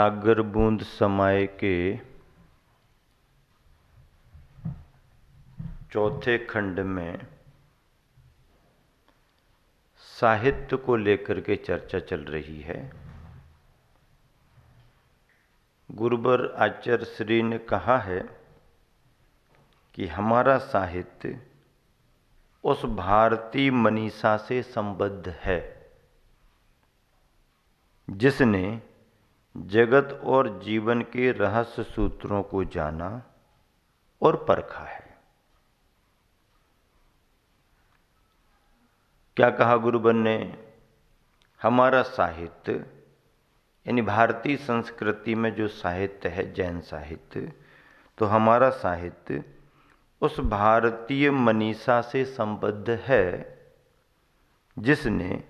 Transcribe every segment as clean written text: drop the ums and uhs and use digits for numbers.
सागर बूंद समाये के चौथे खंड में साहित्य को लेकर के चर्चा चल रही है। गुरुवर आचार्य श्री ने कहा है कि हमारा साहित्य उस भारतीय मनीषा से संबद्ध है जिसने जगत और जीवन के रहस्य सूत्रों को जाना और परखा है। क्या कहा गुरुवर ने? हमारा साहित्य यानी भारतीय संस्कृति में जो साहित्य है, जैन साहित्य, तो हमारा साहित्य उस भारतीय मनीषा से संबद्ध है जिसने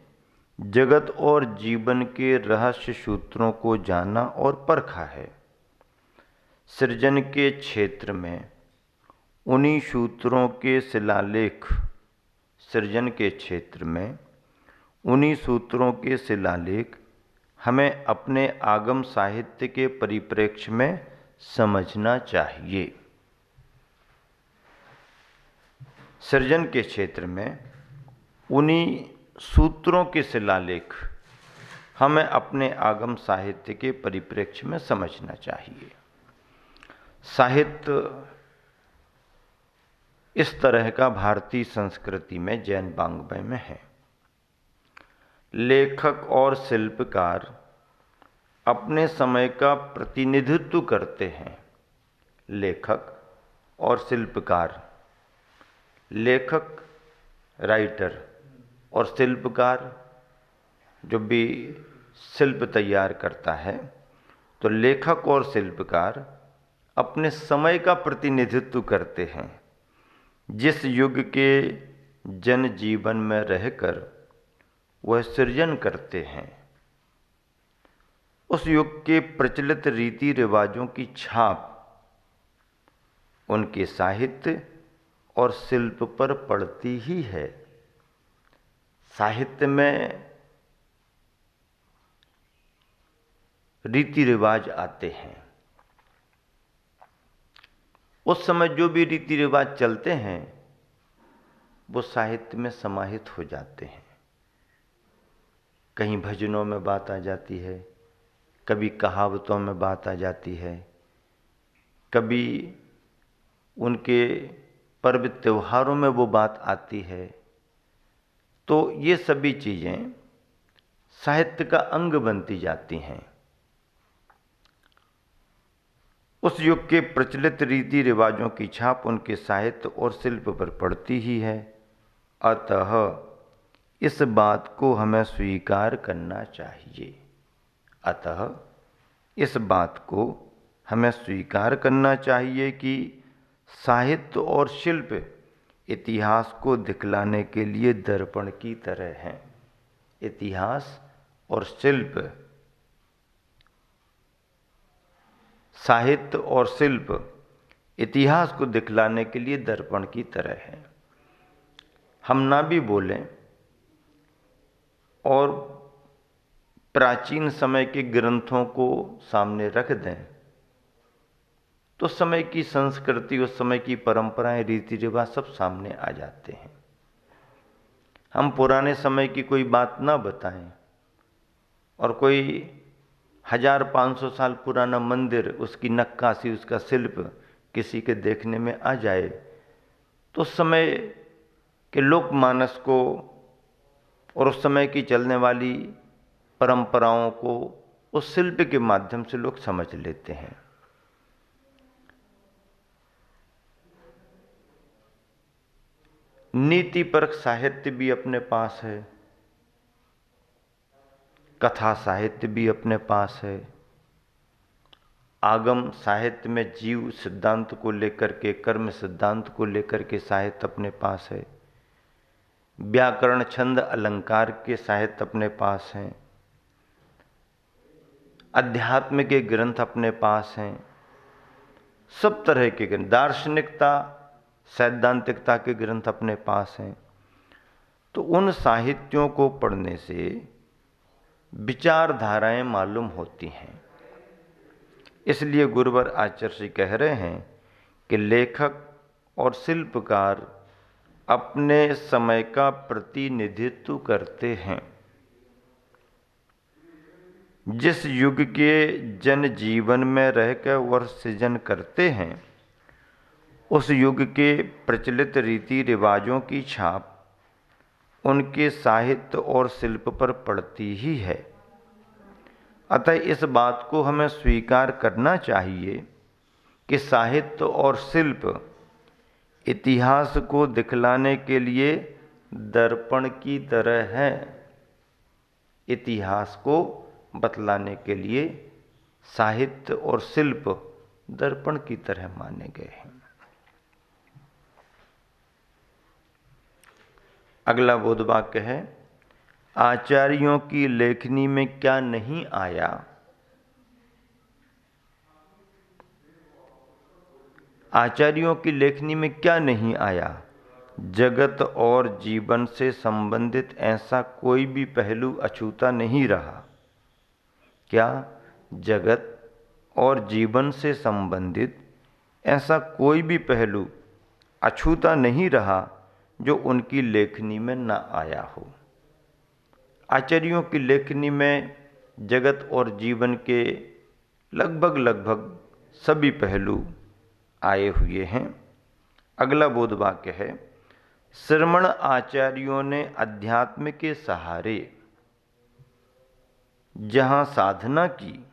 जगत और जीवन के रहस्य सूत्रों को जाना और परखा है। सृजन के क्षेत्र में उन्हीं सूत्रों के शिलालेख सृजन के क्षेत्र में उन्हीं सूत्रों के शिलालेख हमें अपने आगम साहित्य के परिप्रेक्ष्य में समझना चाहिए। सृजन के क्षेत्र में उन्हीं सूत्रों के शिलालेख हमें अपने आगम साहित्य के परिप्रेक्ष्य में समझना चाहिए। साहित्य इस तरह का भारतीय संस्कृति में, जैन वाङ्मय में है। लेखक और शिल्पकार अपने समय का प्रतिनिधित्व करते हैं। लेखक और शिल्पकार, लेखक राइटर और शिल्पकार जो भी शिल्प तैयार करता है, तो लेखक और शिल्पकार अपने समय का प्रतिनिधित्व करते हैं। जिस युग के जन जीवन में रहकर वह सृजन करते हैं, उस युग के प्रचलित रीति रिवाजों की छाप उनके साहित्य और शिल्प पर पड़ती ही है। साहित्य में रीति रिवाज आते हैं। उस समय जो भी रीति रिवाज चलते हैं वो साहित्य में समाहित हो जाते हैं। कहीं भजनों में बात आ जाती है, कभी कहावतों में बात आ जाती है, कभी उनके पर्व त्योहारों में वो बात आती है। तो ये सभी चीज़ें साहित्य का अंग बनती जाती हैं। उस युग के प्रचलित रीति रिवाजों की छाप उनके साहित्य और शिल्प पर पड़ती ही है। अतः इस बात को हमें स्वीकार करना चाहिए। अतः इस बात को हमें स्वीकार करना चाहिए कि साहित्य और शिल्प इतिहास को दिखलाने के लिए दर्पण की तरह हैं। इतिहास और शिल्प, साहित्य और शिल्प इतिहास को दिखलाने के लिए दर्पण की तरह है। हम ना भी बोलें और प्राचीन समय के ग्रंथों को सामने रख दें तो समय की संस्कृति, उस समय की परंपराएं, रीति रिवाज सब सामने आ जाते हैं। हम पुराने समय की कोई बात ना बताएं और कोई 1500 साल पुराना मंदिर, उसकी नक्काशी, उसका शिल्प किसी के देखने में आ जाए तो उस समय के लोकमानस को और उस समय की चलने वाली परंपराओं को उस शिल्प के माध्यम से लोग समझ लेते हैं। नीतिपरक साहित्य भी अपने पास है, कथा साहित्य भी अपने पास है। आगम साहित्य में जीव सिद्धांत को लेकर के, कर्म सिद्धांत को लेकर के साहित्य अपने पास है। व्याकरण, छंद, अलंकार के साहित्य अपने पास हैं। अध्यात्म के ग्रंथ अपने पास हैं। सब तरह के ग्रंथ, दार्शनिकता, सैद्धांतिकता के ग्रंथ अपने पास हैं। तो उन साहित्यों को पढ़ने से विचारधाराएं मालूम होती हैं। इसलिए गुरुवर आचार्य कह रहे हैं कि लेखक और शिल्पकार अपने समय का प्रतिनिधित्व करते हैं। जिस युग के जन जीवन में रहकर वह सृजन करते हैं, उस युग के प्रचलित रीति रिवाजों की छाप उनके साहित्य और शिल्प पर पड़ती ही है। अतः इस बात को हमें स्वीकार करना चाहिए कि साहित्य और शिल्प इतिहास को दिखलाने के लिए दर्पण की तरह है। इतिहास को बतलाने के लिए साहित्य और शिल्प दर्पण की तरह माने गए हैं। अगला बोध वाक्य है, आचार्यों की लेखनी में क्या नहीं आया। आचार्यों की लेखनी में क्या नहीं आया। जगत और जीवन से संबंधित ऐसा कोई भी पहलू अछूता नहीं रहा। क्या? जगत और जीवन से संबंधित ऐसा कोई भी पहलू अछूता नहीं रहा जो उनकी लेखनी में न आया हो। आचार्यों की लेखनी में जगत और जीवन के लगभग सभी पहलू आए हुए हैं। अगला बोध वाक्य है, श्रमण आचार्यों ने अध्यात्म के सहारे जहां साधना की,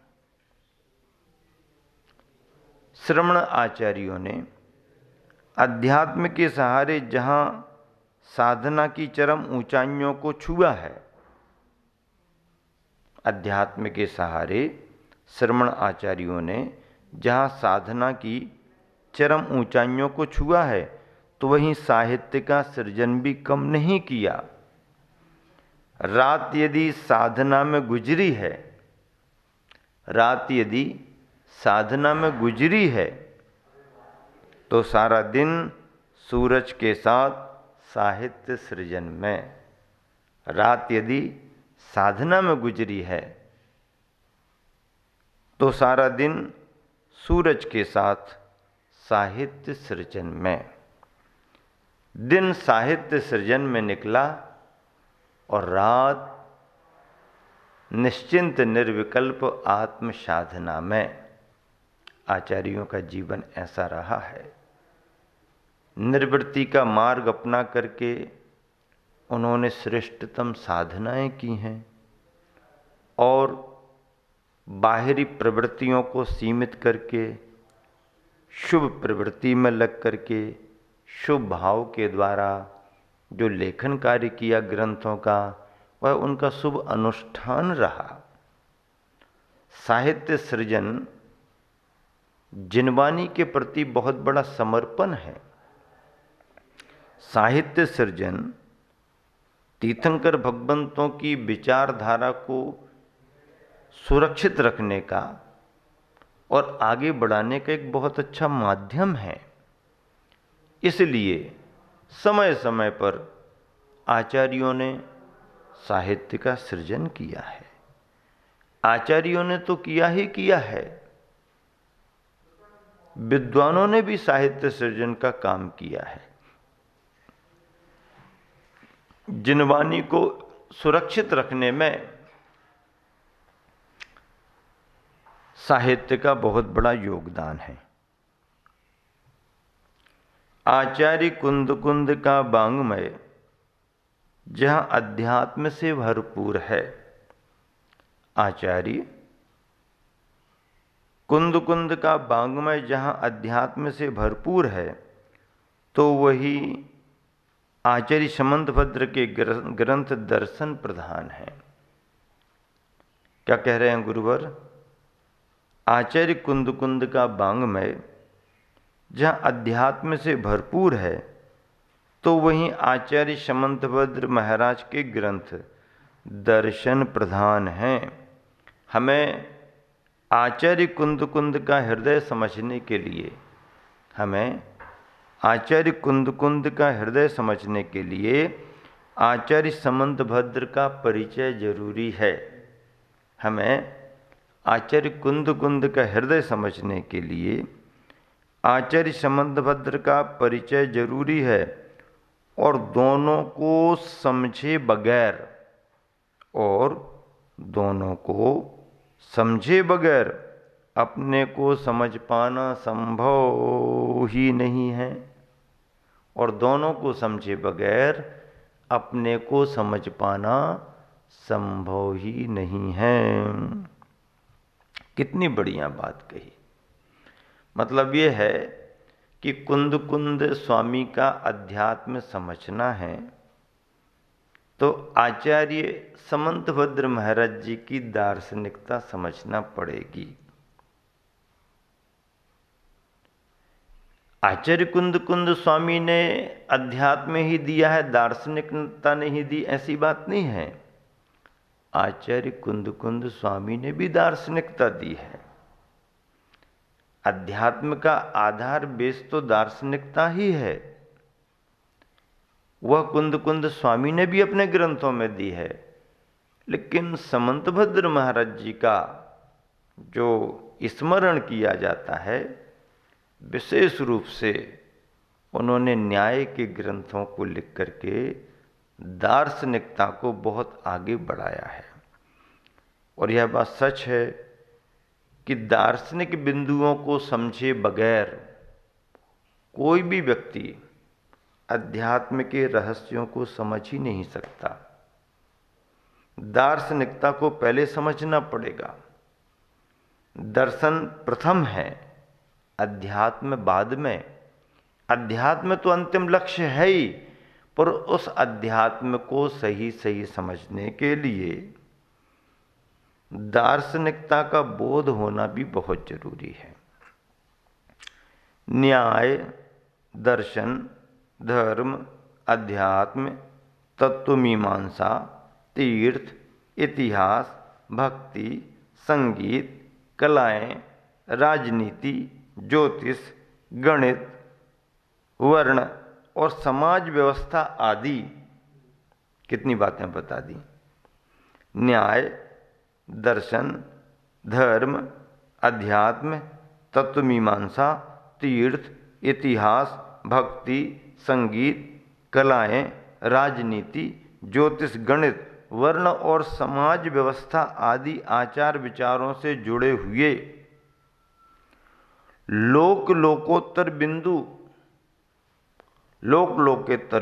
श्रमण आचार्यों ने अध्यात्म के सहारे जहां साधना की चरम ऊंचाइयों को छुआ है। अध्यात्म के सहारे श्रमण आचार्यों ने जहां साधना की चरम ऊंचाइयों को छुआ है, तो वहीं साहित्य का सृजन भी कम नहीं किया। रात यदि साधना में गुजरी है, रात यदि साधना में गुजरी है, तो सारा दिन सूरज के साथ साहित्य सृजन में। रात यदि साधना में गुजरी है, तो सारा दिन सूरज के साथ साहित्य सृजन में। दिन साहित्य सृजन में निकला और रात निश्चिंत निर्विकल्प आत्म साधना में। आचार्यों का जीवन ऐसा रहा है। निर्वृत्ति का मार्ग अपना करके उन्होंने श्रेष्ठतम साधनाएं की हैं और बाहरी प्रवृत्तियों को सीमित करके शुभ प्रवृत्ति में लग करके शुभ भाव के द्वारा जो लेखन कार्य किया ग्रंथों का, वह उनका शुभ अनुष्ठान रहा। साहित्य सृजन जिनवानी के प्रति बहुत बड़ा समर्पण है। साहित्य सृजन तीर्थंकर भगवंतों की विचारधारा को सुरक्षित रखने का और आगे बढ़ाने का एक बहुत अच्छा माध्यम है। इसलिए समय समय पर आचार्यों ने साहित्य का सृजन किया है। आचार्यों ने तो किया ही किया है, विद्वानों ने भी साहित्य सृजन का काम किया है। जिनवानी को सुरक्षित रखने में साहित्य का बहुत बड़ा योगदान है। आचार्य कुंद कुंद का वाङ्मय जहां अध्यात्म से भरपूर है। आचार्य कुंद कुंद का वाङ्मय जहां अध्यात्म से भरपूर है, तो वही आचार्य समंतभद्र के ग्रंथ दर्शन प्रधान है। क्या कह रहे हैं गुरुवर? आचार्य कुंद कुंद का वाङ्मय जहाँ अध्यात्म से भरपूर है, तो वहीं आचार्य समंतभद्र महाराज के ग्रंथ दर्शन प्रधान हैं। हमें आचार्य कुंद कुंद का हृदय समझने के लिए, हमें आचार्य कुंद कुंद का हृदय समझने के लिए आचार्य समंतभद्र का परिचय जरूरी है। हमें आचार्य कुंद कुंद का हृदय समझने के लिए आचार्य समंतभद्र का परिचय जरूरी है, और दोनों को समझे बगैर अपने को समझ पाना संभव ही नहीं है, और दोनों को समझे बगैर अपने को समझ पाना संभव ही नहीं है। कितनी बढ़िया बात कही। मतलब ये है कि कुंद कुंद स्वामी का अध्यात्म समझना है तो आचार्य समंतभद्र महाराज जी की दार्शनिकता समझना पड़ेगी। आचार्य कुंद कुंद स्वामी ने अध्यात्म ही दिया है, दार्शनिकता नहीं दी, ऐसी बात नहीं है। आचार्य कुंद कुंद स्वामी ने भी दार्शनिकता दी है। अध्यात्म का आधार बेस तो दार्शनिकता ही है। वह कुंद कुंद स्वामी ने भी अपने ग्रंथों में दी है, लेकिन समंतभद्र महाराज जी का जो स्मरण किया जाता है, विशेष रूप से उन्होंने न्याय के ग्रंथों को लिख करके दार्शनिकता को बहुत आगे बढ़ाया है। और यह बात सच है कि दार्शनिक बिंदुओं को समझे बगैर कोई भी व्यक्ति अध्यात्म के रहस्यों को समझ ही नहीं सकता। दार्शनिकता को पहले समझना पड़ेगा। दर्शन प्रथम है, अध्यात्म बाद में। अध्यात्म तो अंतिम लक्ष्य है ही, पर उस अध्यात्म को सही सही समझने के लिए दार्शनिकता का बोध होना भी बहुत जरूरी है। न्याय, दर्शन, धर्म, अध्यात्म, तत्वमीमांसा, तीर्थ, इतिहास, भक्ति, संगीत, कलाएं, राजनीति, ज्योतिष, गणित, वर्ण और समाज व्यवस्था आदि कितनी बातें बता दी। न्याय, दर्शन, धर्म, अध्यात्म, तत्वमीमांसा, तीर्थ, इतिहास, भक्ति, संगीत, कलाएं, राजनीति, ज्योतिष, गणित, वर्ण और समाज व्यवस्था आदि आचार विचारों से जुड़े हुए लोक लोकोत्तर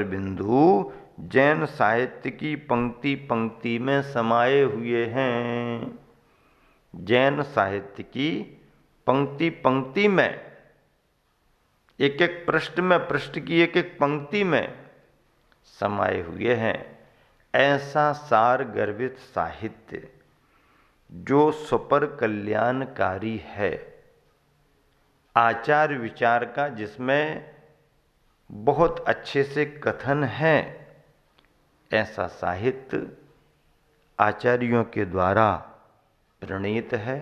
बिंदु जैन साहित्य की पंक्ति पंक्ति में समाये हुए हैं। जैन साहित्य की पंक्ति पंक्ति में, एक एक पृष्ठ में, पृष्ठ की एक एक पंक्ति में समाये हुए हैं। ऐसा सार गर्भित साहित्य जो सुपर कल्याणकारी है, आचार विचार का जिसमें बहुत अच्छे से कथन है, ऐसा साहित्य आचार्यों के द्वारा प्रणीत है,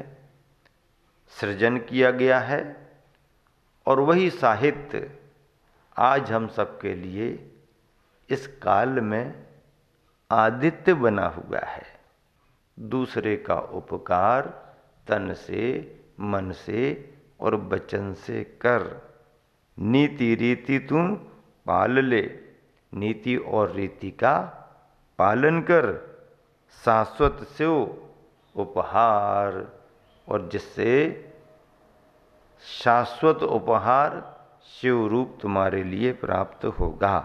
सृजन किया गया है, और वही साहित्य आज हम सबके लिए इस काल में आदित्य बना हुआ है। दूसरे का उपकार तन से, मन से और वचन से कर, नीति रीति तू पाल ले, नीति और रीति का पालन कर, शाश्वत से उपहार, और जिससे शाश्वत उपहार शिव रूप तुम्हारे लिए प्राप्त होगा।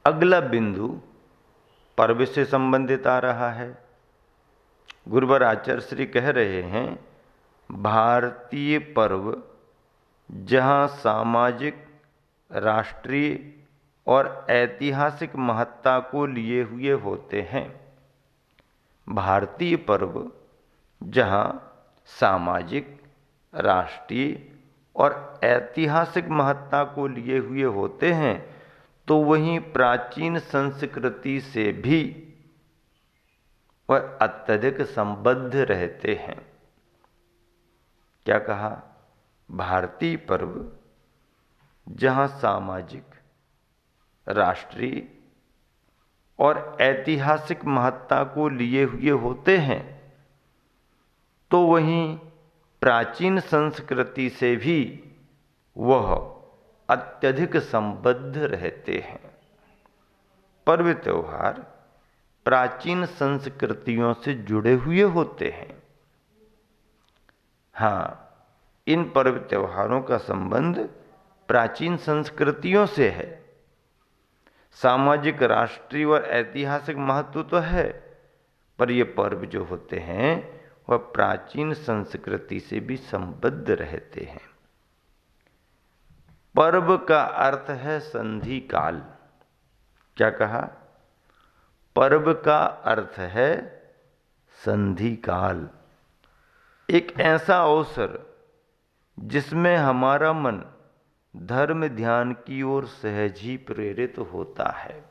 अगला बिंदु पर्व से संबंधित आ रहा है। गुरुवर आचार्य श्री कह रहे हैं, भारतीय पर्व जहाँ सामाजिक, राष्ट्रीय और ऐतिहासिक महत्ता को लिए हुए होते हैं। भारतीय पर्व जहाँ सामाजिक, राष्ट्रीय और ऐतिहासिक महत्ता को लिए हुए होते हैं, तो वहीं प्राचीन संस्कृति से भी वह अत्यधिक संबद्ध रहते हैं। क्या कहा? भारतीय पर्व जहाँ सामाजिक, राष्ट्रीय और ऐतिहासिक महत्ता को लिए हुए होते हैं, तो वहीं प्राचीन संस्कृति से भी वह अत्यधिक संबद्ध रहते हैं। पर्व त्योहार प्राचीन संस्कृतियों से जुड़े हुए होते हैं। हाँ, इन पर्व त्योहारों का संबंध प्राचीन संस्कृतियों से है। सामाजिक, राष्ट्रीय और ऐतिहासिक महत्व तो है, पर ये पर्व जो होते हैं वह प्राचीन संस्कृति से भी संबद्ध रहते हैं। पर्व का अर्थ है संधि काल। क्या कहा? पर्व का अर्थ है संधि काल। एक ऐसा अवसर जिसमें हमारा मन धर्म ध्यान की ओर सहज ही प्रेरित होता है।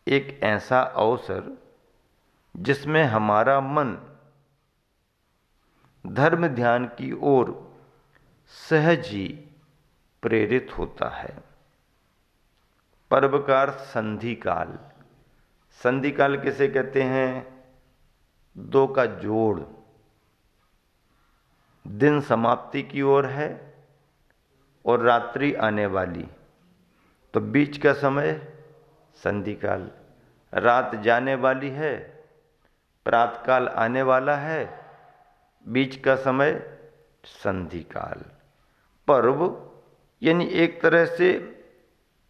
एक ऐसा अवसर जिसमें हमारा मन धर्म ध्यान की ओर सहज ही प्रेरित होता है। पर्व का अर्थ संधि काल। संधि काल किसे कहते हैं? दो का जोड़। दिन समाप्ति की ओर है और रात्रि आने वाली, तो बीच का समय संधि काल। रात जाने वाली है, प्रातःकाल आने वाला है, बीच का समय संधि काल। पर्व यानी एक तरह से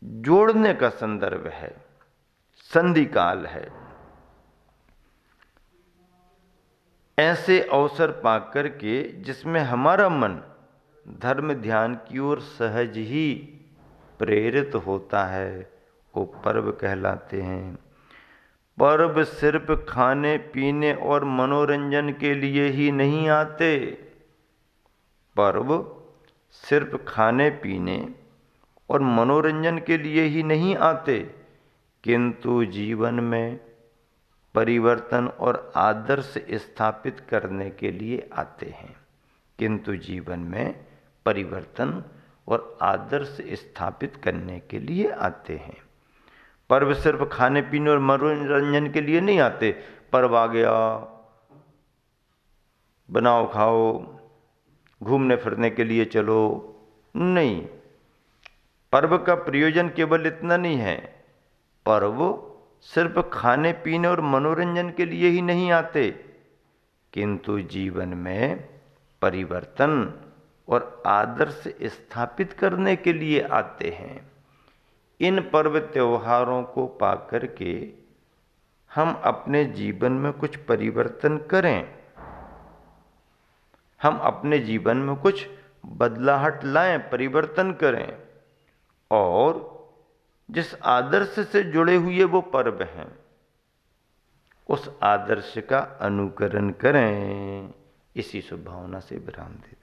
जोड़ने का संदर्भ है, संधि काल है। ऐसे अवसर पाकर के जिसमें हमारा मन धर्म ध्यान की ओर सहज ही प्रेरित होता है, वो पर्व कहलाते हैं। पर्व सिर्फ खाने पीने और मनोरंजन के लिए ही नहीं आते। पर्व सिर्फ खाने पीने और मनोरंजन के लिए ही नहीं आते, किंतु जीवन में परिवर्तन और आदर्श स्थापित करने के लिए आते हैं। किंतु जीवन में परिवर्तन और आदर्श स्थापित करने के लिए आते हैं। पर्व सिर्फ खाने पीने और मनोरंजन के लिए नहीं आते। पर्व आ गया, बनाओ खाओ, घूमने फिरने के लिए चलो, नहीं। पर्व का प्रयोजन केवल इतना नहीं है। पर्व सिर्फ खाने पीने और मनोरंजन के लिए ही नहीं आते, किंतु जीवन में परिवर्तन और आदर्श स्थापित करने के लिए आते हैं। इन पर्व त्योहारों को पाकर के हम अपने जीवन में कुछ परिवर्तन करें, हम अपने जीवन में कुछ बदलाहट लाएं, परिवर्तन करें, और जिस आदर्श से जुड़े हुए वो पर्व हैं उस आदर्श का अनुकरण करें। इसी शुभ भावना से विराम देते हैं।